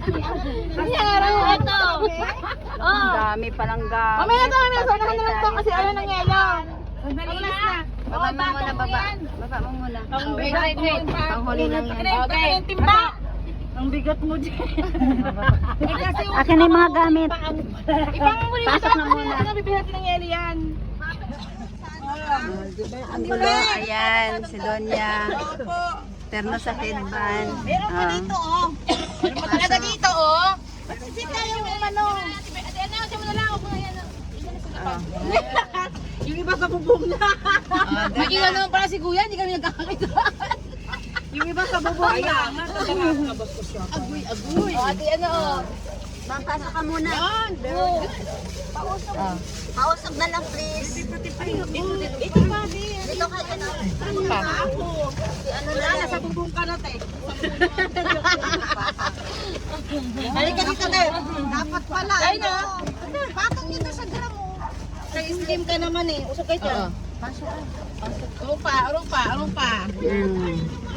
Ito. Ang dami palang gamit. Mamaya na lang to kasi ayaw ng yelo. Sandali na. Baba mo muna, baba. Baba mo muna. Wait. Panghuli lang yan. Okay. Timba. Ang bigat mo dyan. Akin na yung mga gamit. Ipangmuli mo Pasok na muna. Ano bibihat ng yelo yan? Ang gulo. Ayan, si Donya. Terno sa headband. Meron pa dito, oh. Meron pa talaga dito, oh. Sit na yung ano. Siya mo na lang. Yung iba sa bubong na. Naging ano para si Kuya, hindi kami nagkakakita. Yung iba sa bubong na. Agoy. O, ate ano, oh. Pasok ka muna. Yan, very good. Pausog na lang, please. Ito pa, din. Dito ka, ano? Ano pa? Ano na, nasa bubong ka na, te. Halika dito, te. Dapat pala. Ay, no? Patong dito sa gram, oh. Nag-slim ka naman, eh. Usok kayo dyan. Pasok ka. Arong pa.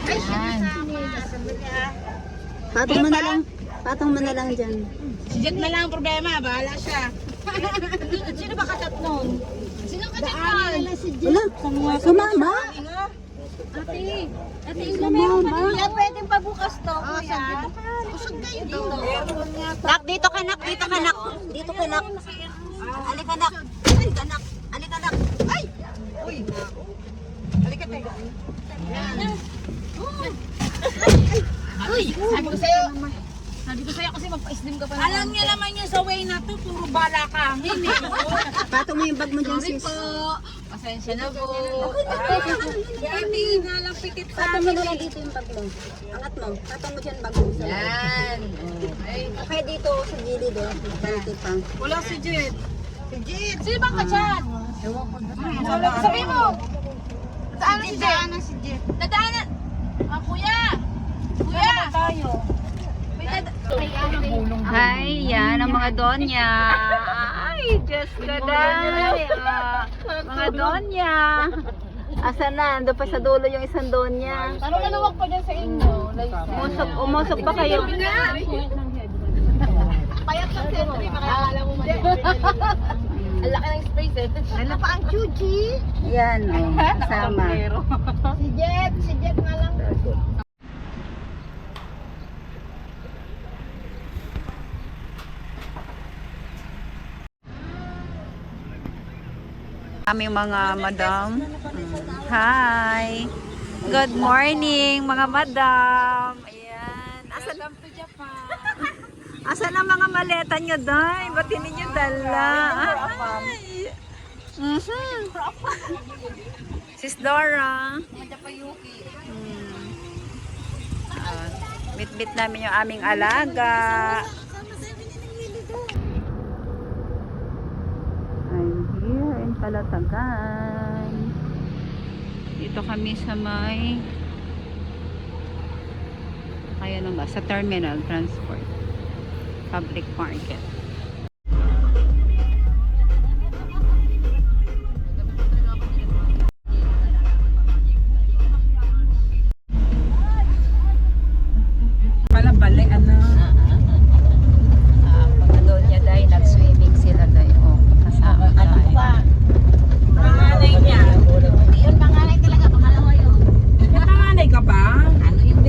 Ay, Patong mo na lang dyan. si Jet na lang ang problema. Bahala siya. Sino ba katat nun? Sino katat nun? Wala, sumama. Ate, yung meron pa niya. Pwedeng pabukas to, kuya. Usog kayo dito. Nak, dito ka, nak. Dito ka, nak. Dito ka, nak. Halika, nak. Halika, nak. Halika, nak. Ay! Uy! Halika tayo. Uy! Sabi ko sa'yo kasi magpa-slim ka pa naman. Alam niya naman yun sa way na to, puro bala ka. Hindi. Patong mo yung bag mo dyan, Sorry sis. po. Pasensya na po. Hindi na lang pikit sa Patong mo akin. na lang dito yung bag mo. Angat mo. Patong mo dyan bag mo. Yan. Ay, Okay, dito sa gilid, oh. Ganti pang. wala si Jet. Si Jet. Sino bang ka-chat? Sabi mo. Saan si Jet? Nadaanan. Kuya. Kuya. Tayo. Ay, yan ang mga donya. Ay, Diyos ka day. Mga donya. Asan na? Ando pa sa dulo yung isang donya. Ano naluwag pa dyan sa inyo? Umusok ba kayo? Payat sa sentry, makakala mo man. Ang laki ng space eh. Ano pa ang chuchi? Yan, oh. Kasama. Si Jet nga lang. Aming mga madam. Hi. Good morning, mga madam. Ayan. Asan ang mga maleta nyo, Day? Ba't hindi nyo dala? Ay. Sis Dora. Bit-bit namin yung aming alaga. I'm here in Calatagan. Dito kami sa may sa terminal transport public market. Balik ano? Mga doon niya dahil nag-swimming sila dahil kasama tayo. Panganay niya. Yun, panganay talaga, pangalawa yun. Panganay ka ba? Ano yung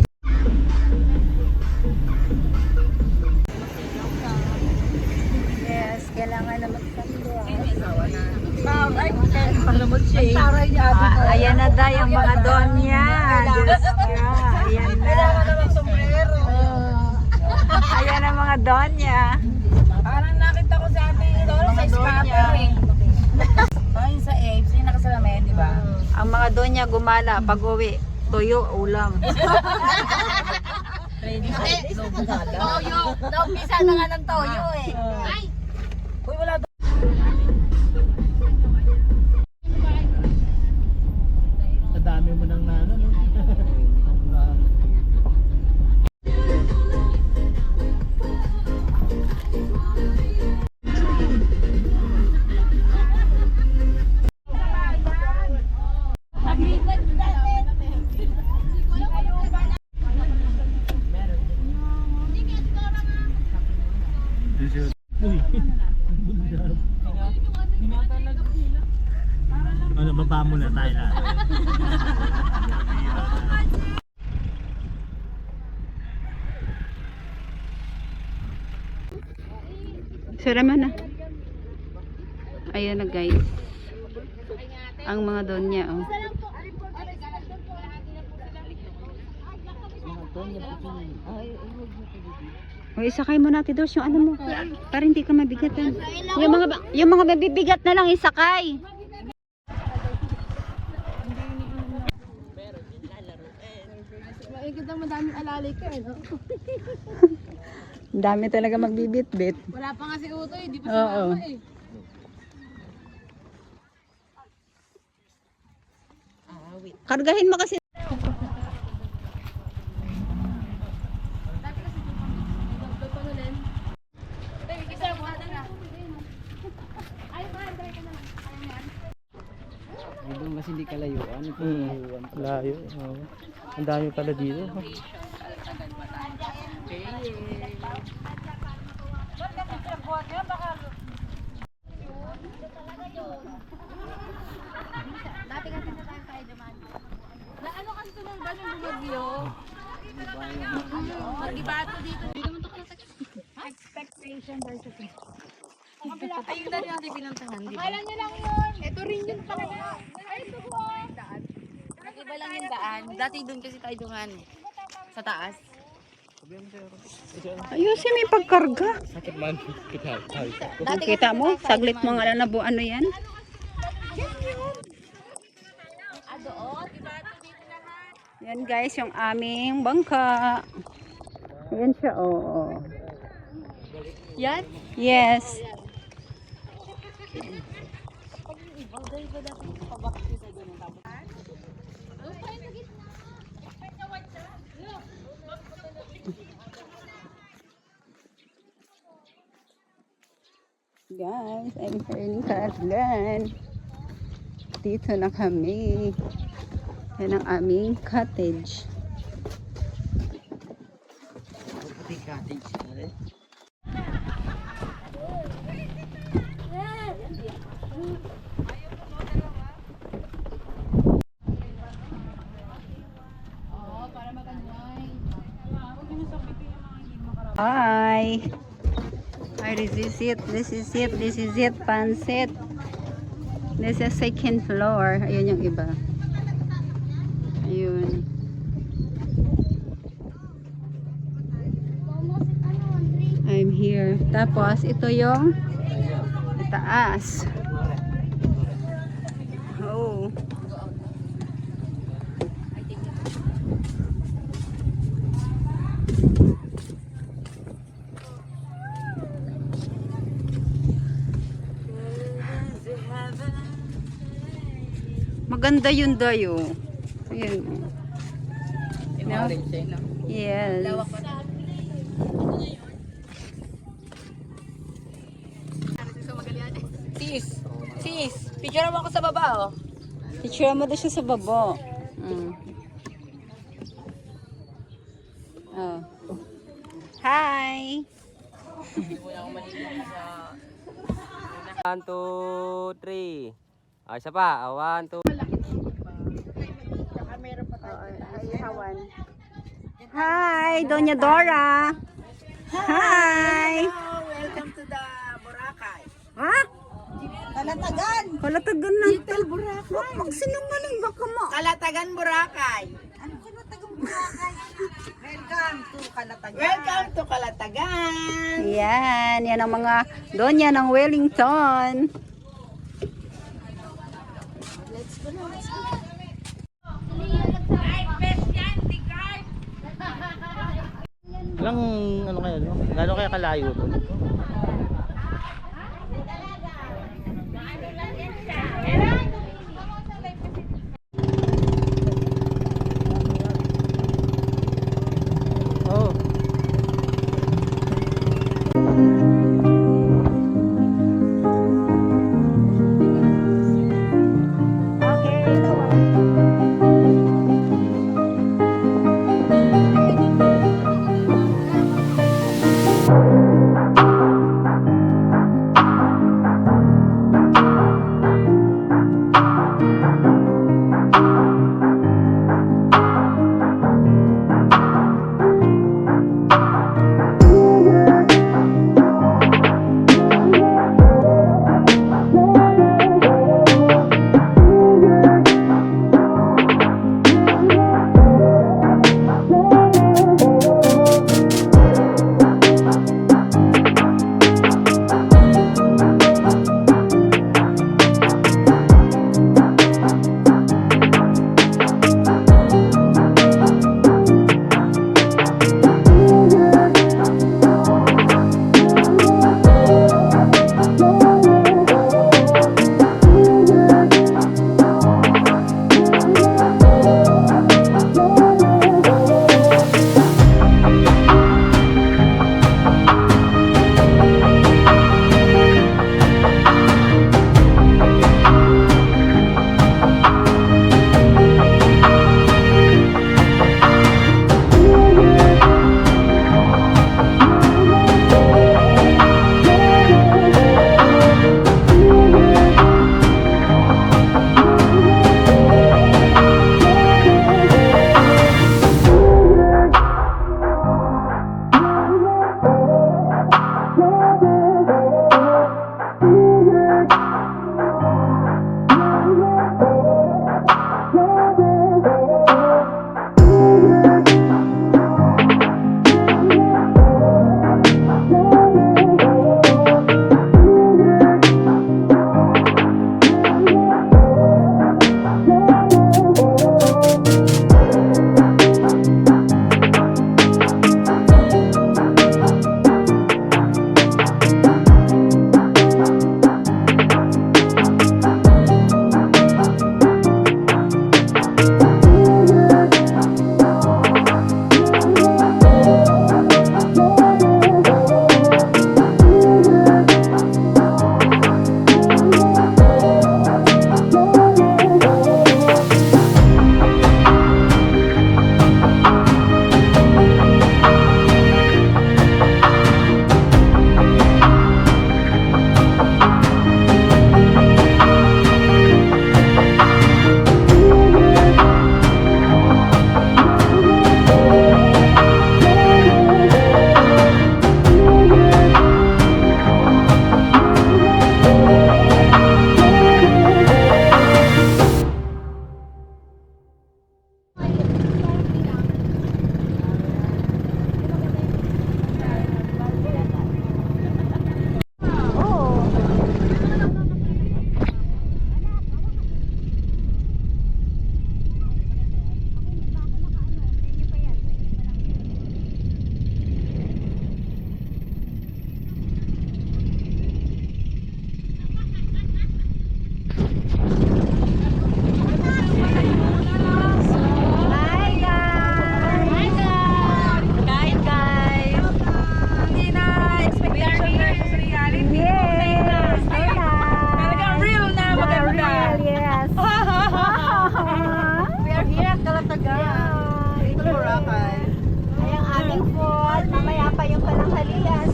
yes, kailangan na magpando. Ay, palamot siya eh. Taray niya. Ayan na daw yung mga doon niya. Diyos ka, ayan na. Kailangan naman sombrero. Ayan ang mga doon niya. Parang nakita ko sa ating doon sa scatter eh. Ayun sa Apes, yung nakasalamin, di ba? Ang mga doon niya gumala pag uwi. Tuyo, ulam. Toyo. Naumpisa na nga ng toyo eh. Ay! Uy, wala doon. Sa dami mo nang nano, no? Ibaba mo na tayo lahat. Sara man na. Ayan na guys. Ang mga donya oh. O isakay mo natin dos yung ano mo. Para hindi ka mabigatan. Yung mga mabibigat na lang isakay. Makikita madaming alalay ka eh, no? Ang dami talaga magbibit-bit. Wala pa nga si Utoy, di pa Oo. sumama eh. Kargahin mo kasi. Doon kasi hindi kalayuan. Layo. Oh. Ang dami pala dito. Dati kasi na tayo kay Duman. Na ano kasi tumumba yung bumagyo? Magibato dito. Hindi naman ito kalasag. Expectation versus ayun na rin natin pinuntahan. Akala nyo lang yun. Ito rin yun talaga. Ay, ito po. Nag-iba lang yung daan. Dati doon kasi tayo dungan. Sa taas. Ayusin may pagkarga. Sakit man. Kita mo? Saglit mo nga na ano yan? Yan guys, yung aming bangka. Yan siya, oo. Yan? Yes. Guys, I'm turning Cargan. Dito na kami. Yan ang aming cottage. Puti cottage. Hi. Hi, this is it. This is it. This is it. Pansit. This is second floor. Ayun yung iba. Ayun. I'm here. Tapos, ito yung taas. Oh. Maganda yun dayo. Ayun. No? Yes. Sis, picture mo ako sa baba, oh. Picture mo daw siya sa baba. Oh. Hi! 1, 2, 3. Ah, isa pa. 1, 2. Hi, Doña Dora. Hi. Welcome to the Boracay. Ha? Kalatagan. Kalatagan na. Little Boracay. Magsinungaling baka mo. Kalatagan Boracay. Ano Kalatagan Boracay? Welcome to Kalatagan. Welcome to Kalatagan. Yan. Yan ang mga Doña ng Wellington. Let's go na, let's go. Ilang ano kaya no? Gano'n kaya kalayo to? Oh. Okay.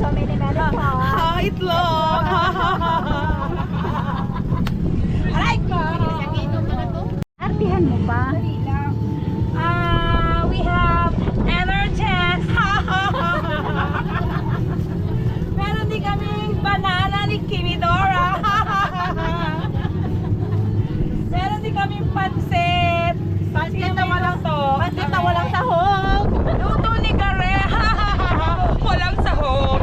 so many lollipop. Itlog! Aray ko! Artihan mo pa. We have energies! Meron din kaming banana ni Kimidora! Meron din kaming pansit! Pansit na walang to! Pansit na walang sahog! Luto ni Gare! Walang sahog!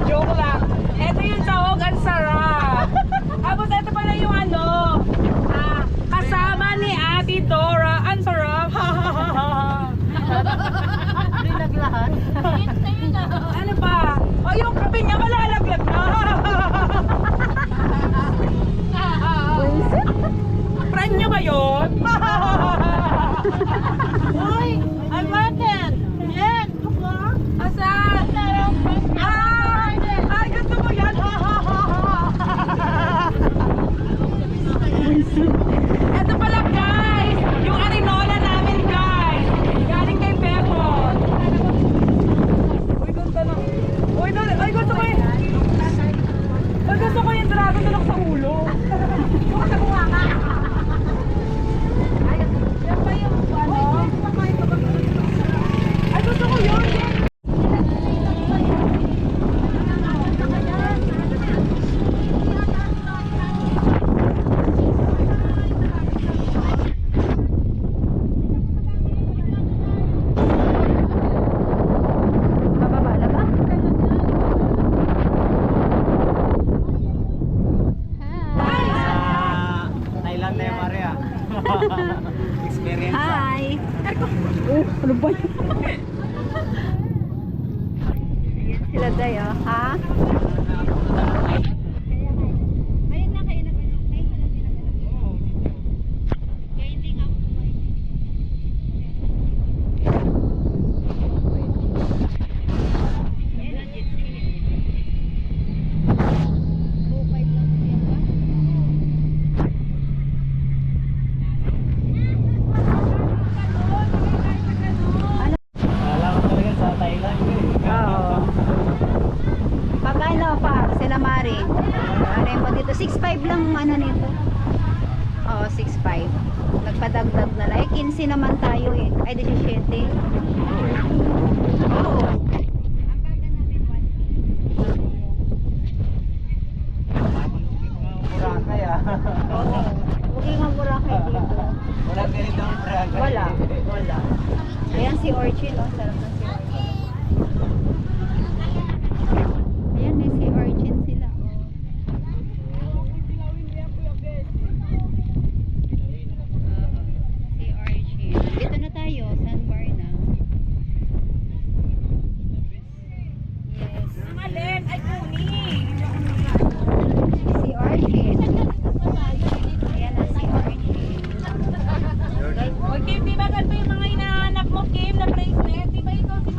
Joke lang! Ito yung sahog, ang sarap! Tapos ito pala yung kasama ni Ate Dora, ang sarap! Naglahat. Ano ba? O yung kape niya malalaglag na! Friend niyo ba yun? Uy! I'm Martin! Yan! Asan? Ay! Gusto mo yan! Ito pala guys! Yung arinola namin guys! Galing kay Pepon! Uy, ganda na! Uy, gusto ko yun! Uy, gusto ko yung dragon na lang sa ulo! Yan ba yung Ay, gusto ko yun! Bababa na ba? Thailand na yung Maria. Experience. Hi! Ano ba yun? Sila Dayo, ha? Alam ko talaga sa Thailand. Oo. Pagkano pa? Sila Mari. Ano mo dito? 6.5 lang ano nito. Oo, 6.5. Nagpadagdag na lang. Eh, 15 naman tayo eh. Ay, 17. Oo. Boracay ah. Oo. Huwag nga Boracay dito. Walang ganito ang Boracay. Wala. Wala. Ayan si Orchid. Oh, sarap ng si Orchid. Ayan, may si Orchid sila. Si Orchid. Dito na tayo. Sandbar na. Yes. Alin? Ay, kuni! Si Orchid. Ayan na si Orchid. O Kim, di ba ganito yung mga hinahanap mo, Kim, na bracelet? Di ba ikaw si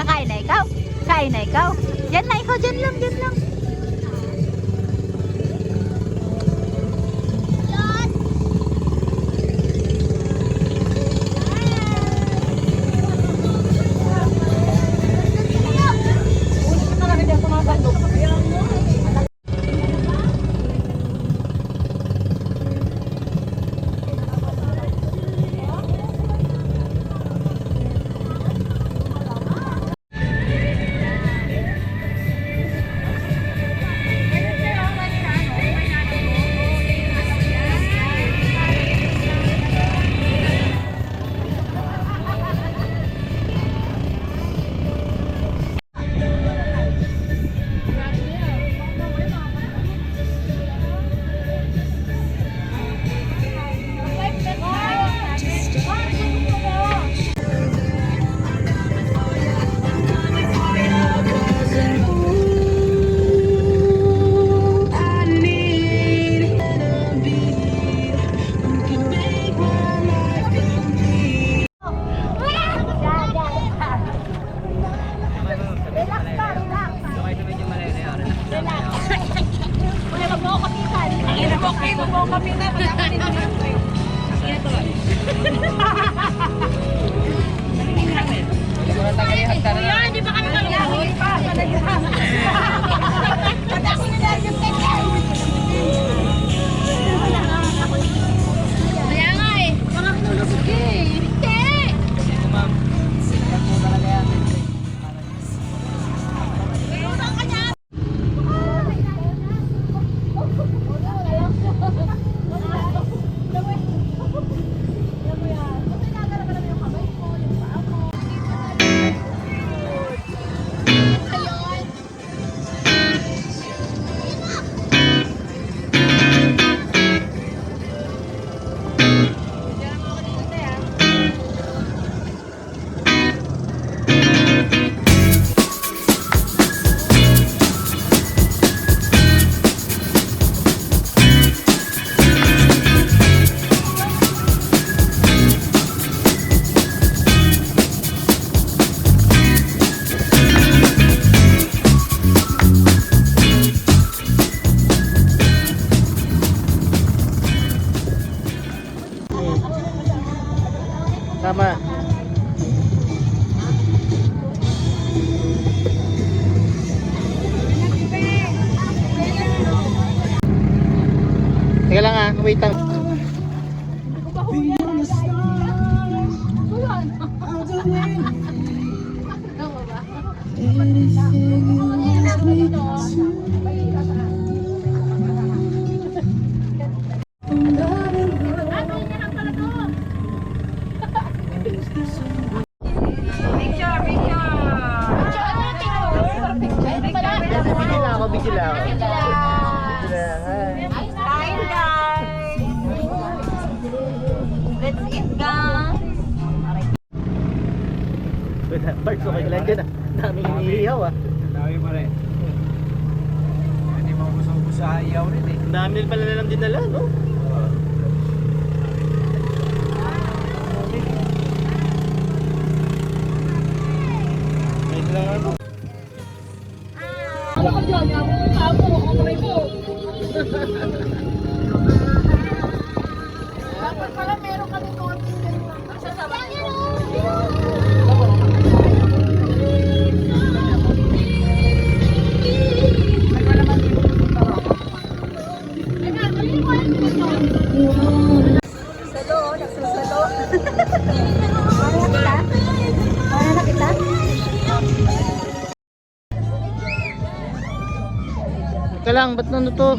Kakain na ikaw? Kain na ikaw? Diyan na ikaw, diyan lang, diyan lang. Tama. Teka lang ah, wait lang. Video lang. Kain guys! Let's eat guys! Parts okay lang dyan ah. Daming iniihaw ah. Dami pa rin. Hindi mo gusto sa iyaw rin eh. Ang dami pala nalang dinala, no? Wait lang ako. Dapat pala meron kami konting ganito. Salo, nagsusalo. Para na kita? Para na kita? Teka lang, ba't nano to?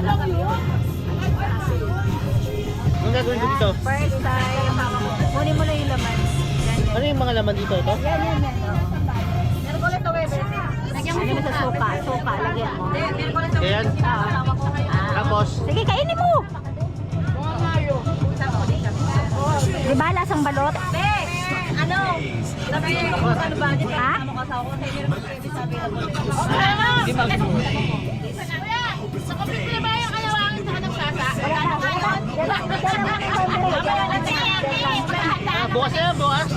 Anong gagawin ko dito? First time. Kunin mo lang yung laman. Yan. Ano yung mga laman dito? Ito? Yan. Lagyan mo sa suka. Suka, lagyan mo. Ayan. Tapos, Sige, kainin mo! Di ba lasang balot? Ano? Ha? bukas na yan, bukas.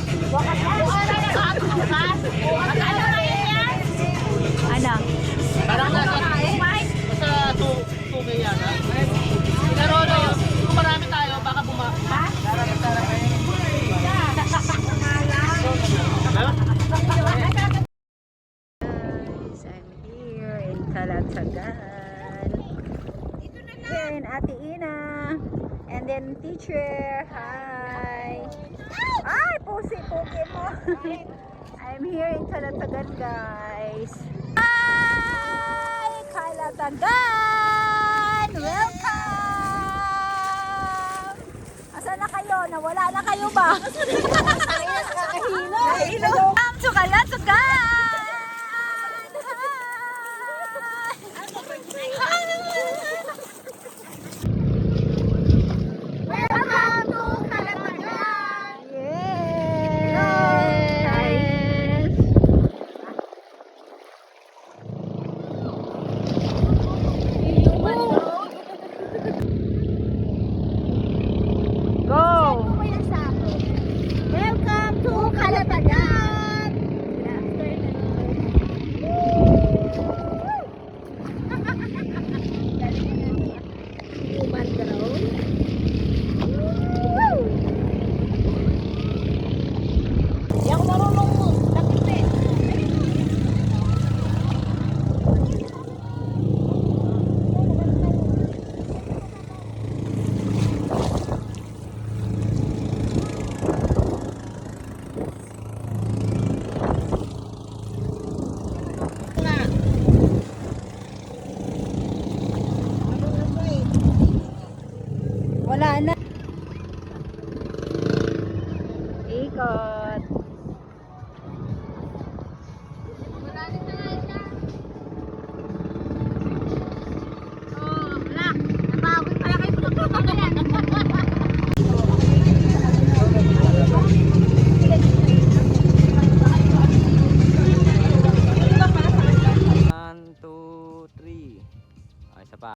Ano? Parang nasa 2K yan, ha? Pero ano, kung marami tayo, baka Ha? Guys, I'm here in Calatagan. Here in Ate Ina. And then teacher, hi. Ay, pusi-puki mo. I'm here in Calatagan, guys. Hi, Calatagan! Welcome! Asan na kayo? Nawala na kayo ba? Welcome to Calatagan! Welcome to Calatagan! Yes! Go! Welcome to Calatagan! Human ground. Hindi ako marunong mo. Takot eh. Wala na. Ikot. Oh, wala. Nabawi pala kayo One, two, three. Isa pa.